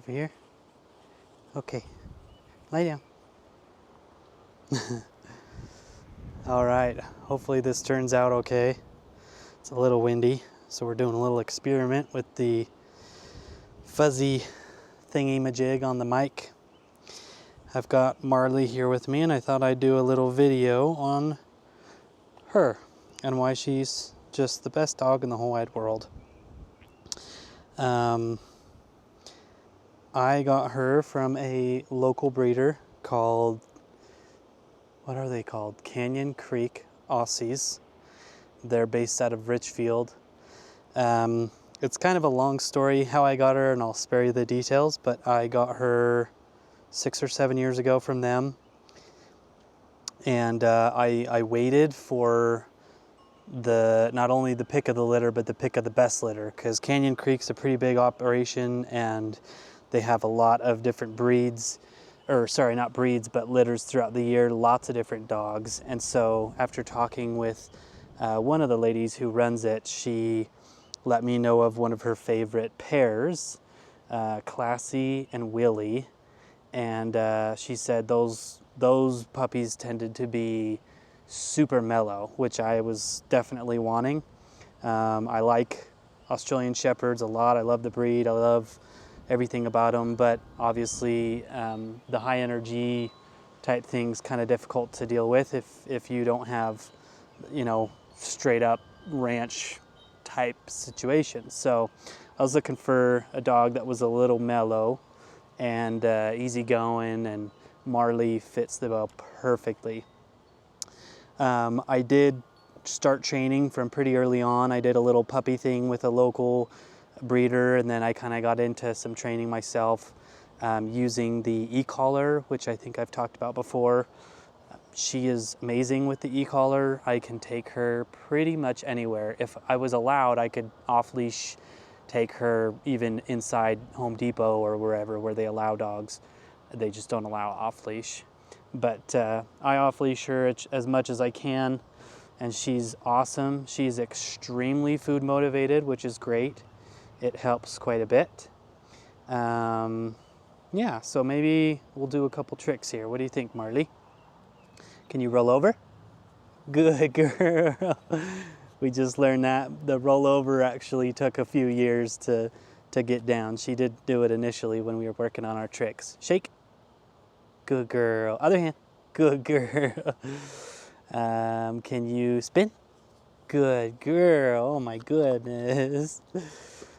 Over here? Okay. Lay down. Alright, hopefully this turns out okay. It's a little windy, so we're doing a little experiment with the fuzzy thingy-majig on the mic. I've got Marley here with me, and I thought I'd do a little video on her and why she's just the best dog in the whole wide world. I got her from a local breeder called, what are they called? Canyon Creek Aussies. They're based out of Richfield. It's kind of a long story how I got her, and I'll spare you the details, but I got her 6 or 7 years ago from them. And I waited for not only the pick of the litter, but the pick of the best litter, because Canyon Creek's a pretty big operation, and they have a lot of different breeds, or sorry, not breeds, but litters throughout the year, lots of different dogs. And so after talking with one of the ladies who runs it, she let me know of one of her favorite pairs, Classy and Willie. And she said those puppies tended to be super mellow, which I was definitely wanting. I like Australian Shepherds a lot. I love the breed. I love everything about them, but obviously the high energy type thing's kind of difficult to deal with if you don't have, straight up ranch type situation. So I was looking for a dog that was a little mellow and easygoing, and Marley fits the bill perfectly. I did start training from pretty early on. I did a little puppy thing with a local breeder, and then I kind of got into some training myself using the e-collar, which I think I've talked about before. She is amazing with the e-collar. I can take her pretty much anywhere. If I was allowed, I could off-leash take her even inside Home Depot or wherever where they allow dogs. They just don't allow off-leash. But I off-leash her as much as I can, and she's awesome. She's extremely food motivated, which is great. It helps quite a bit. Yeah, so maybe we'll do a couple tricks here. What do you think, Marley? Can you roll over? Good girl. We just learned that the rollover actually took a few years to get down. She did do it initially when we were working on our tricks. Shake. Good girl. Other hand. Good girl. Can you spin? Good girl. Oh my goodness.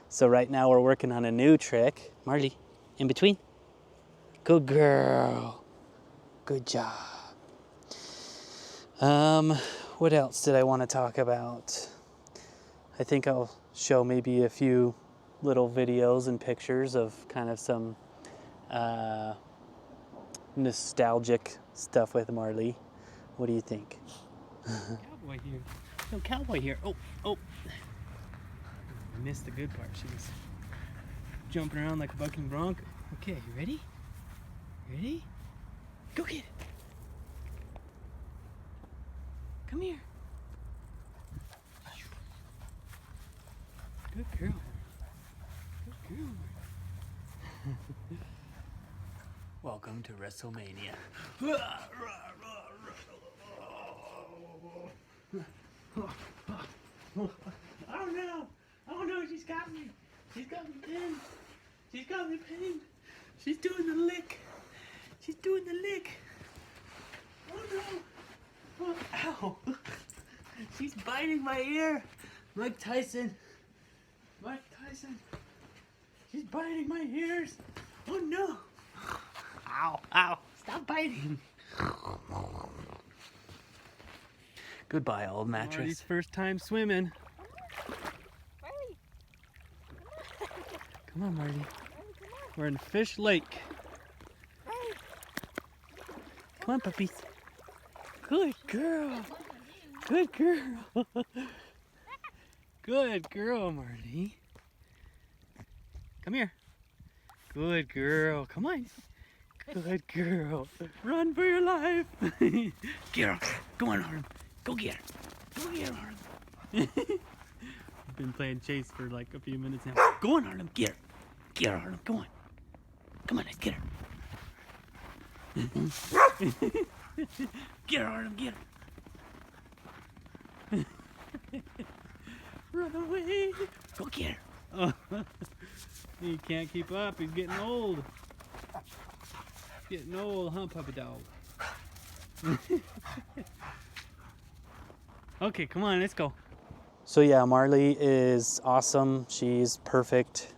So right now we're working on a new trick. Marley, in between. Good girl. Good job. What else did I want to talk about? I think I'll show maybe a few little videos and pictures of kind of some nostalgic stuff with Marley. What do you think? Cowboy here. No cowboy here. Oh. I missed the good part. She was jumping around like a bucking bronc. Okay, you ready? Ready? Go get it. Come here. Good girl. Good girl. Welcome to WrestleMania. Oh no, she's got me. She's got me pinned. She's got me pinned. She's doing the lick. She's doing the lick. Oh no. Oh, ow. She's biting my ear. Mike Tyson. She's biting my ears. Oh no. Ow. Stop biting. Goodbye, old mattress. Marty's first time swimming. Marley. Come on, Marty. We're in Fish Lake. Marley. Come on, puppies. Good girl. Good girl. Good girl, Marty. Come here. Good girl. Come on. Good girl. Run for your life. Get her. Go on, Harlem. Go get her. Go get her, Harlem. We've been playing chase for like a few minutes now. Go on, Harlem. Get her. Get her, Harlem. Go on. Come on, let's get her. Get her, Artem, get her. Run away. Go get her. Oh, he can't keep up. He's getting old. Getting old, huh, puppy dog? Okay, come on, let's go. So yeah, Marley is awesome. She's perfect.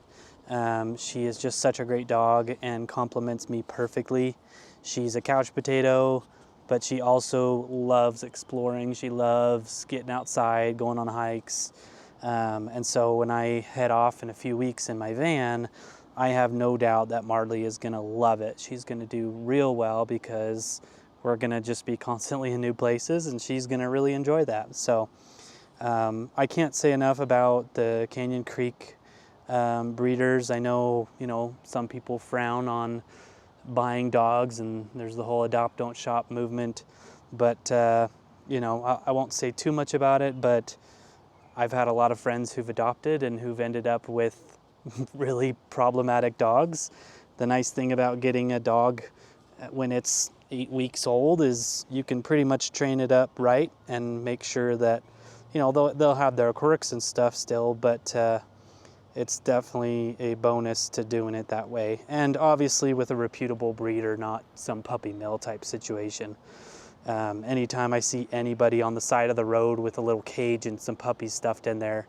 She is just such a great dog and compliments me perfectly. She's a couch potato, but she also loves exploring. She loves getting outside, going on hikes. And so when I head off in a few weeks in my van, I have no doubt that Marley is gonna love it. She's gonna do real well because we're gonna just be constantly in new places, and she's gonna really enjoy that. So I can't say enough about the Canyon Creek breeders. I know, some people frown on buying dogs, and there's the whole adopt, don't shop movement. But, I won't say too much about it, but I've had a lot of friends who've adopted and who've ended up with really problematic dogs. The nice thing about getting a dog when it's 8 weeks old is you can pretty much train it up right and make sure that, they'll have their quirks and stuff still, but it's definitely a bonus to doing it that way. And obviously with a reputable breeder, not some puppy mill type situation. Anytime I see anybody on the side of the road with a little cage and some puppies stuffed in there,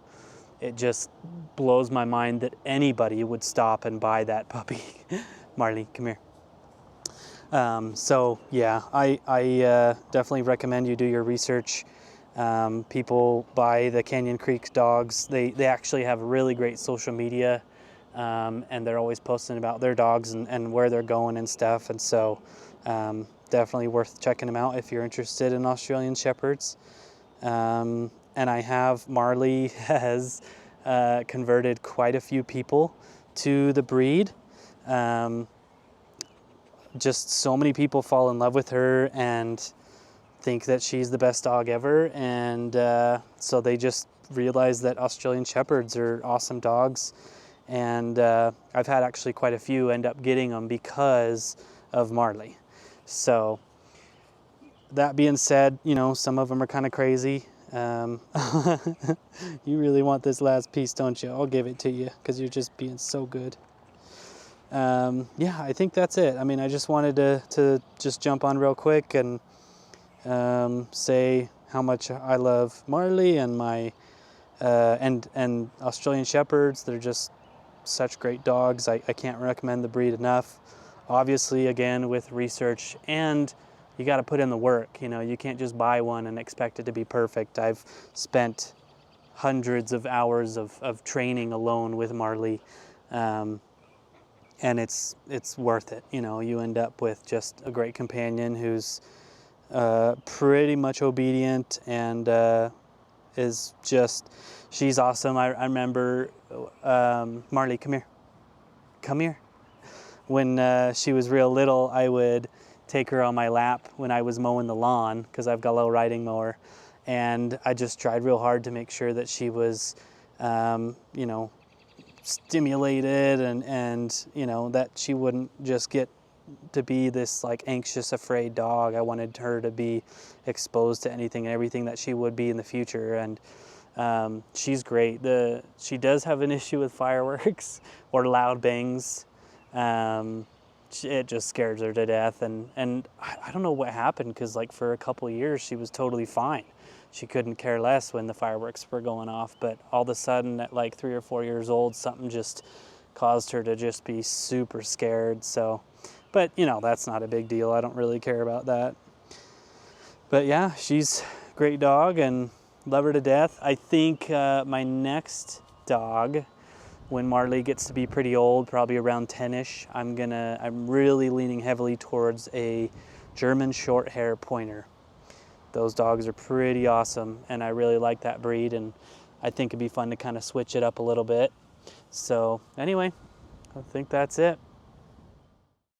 it just blows my mind that anybody would stop and buy that puppy. Marley, come here. So yeah, I definitely recommend you do your research. People buy the Canyon Creek dogs. They actually have really great social media, and they're always posting about their dogs and where they're going and stuff. And so definitely worth checking them out if you're interested in Australian Shepherds. And I have, Marley has converted quite a few people to the breed. Just so many people fall in love with her and think that she's the best dog ever. And so they just realize that Australian Shepherds are awesome dogs. And I've had actually quite a few end up getting them because of Marley. So that being said, some of them are kind of crazy. You really want this last piece, don't you? I'll give it to you because you're just being so good. Yeah, I think that's it. I mean, I just wanted to just jump on real quick and say how much I love Marley and my and Australian Shepherds. They're just such great dogs. I can't recommend the breed enough. Obviously, again, with research, and you got to put in the work. You can't just buy one and expect it to be perfect. I've spent hundreds of hours of training alone with Marley, and it's worth it. You end up with just a great companion who's pretty much obedient and she's awesome. I remember, Marley, come here. When she was real little, I would take her on my lap when I was mowing the lawn because I've got a little riding mower, and I just tried real hard to make sure that she was, stimulated and that she wouldn't just get to be this like anxious, afraid dog. I wanted her to be exposed to anything and everything that she would be in the future. And she's great. She does have an issue with fireworks or loud bangs. It just scares her to death. And I don't know what happened, because like for a couple of years she was totally fine. She couldn't care less when the fireworks were going off. But all of a sudden at like 3 or 4 years old, something just caused her to just be super scared. So, but that's not a big deal. I don't really care about that. But yeah, she's a great dog and love her to death. I think my next dog, when Marley gets to be pretty old, probably around 10-ish, I'm really leaning heavily towards a German short hair pointer. Those dogs are pretty awesome, and I really like that breed, and I think it'd be fun to kind of switch it up a little bit. So anyway, I think that's it.